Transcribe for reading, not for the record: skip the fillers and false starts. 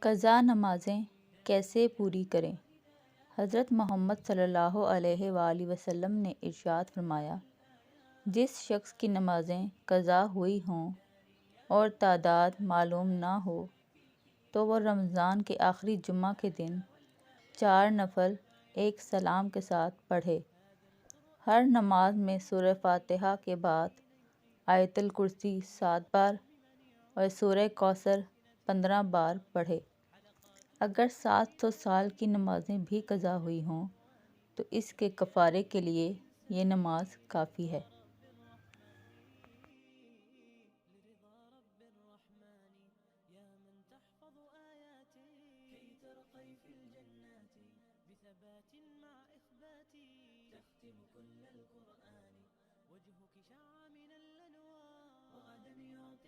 قضا نمازیں کیسے پوری کریں؟ حضرت محمد صلی اللہ علیہ وآلہ وسلم نے ارشاد فرمایا، جس شخص کی نمازیں قضا ہوئی ہوں اور تعداد معلوم نہ ہو تو وہ رمضان کے آخری جمعہ کے دن 4 نفل ایک سلام کے ساتھ پڑھے۔ ہر نماز میں سورہ فاتحہ کے بعد آیت الکرسی 7 بار اور سورہ کوثر 15 بار پڑھے۔ اگر 700 سال کی نمازیں بھی قضا ہوئی ہوں تو اس کے کفارے کے لیے یہ نماز کافی ہے۔ تختم كل القرآن وجهك شع من الأنوار وغدا يعطي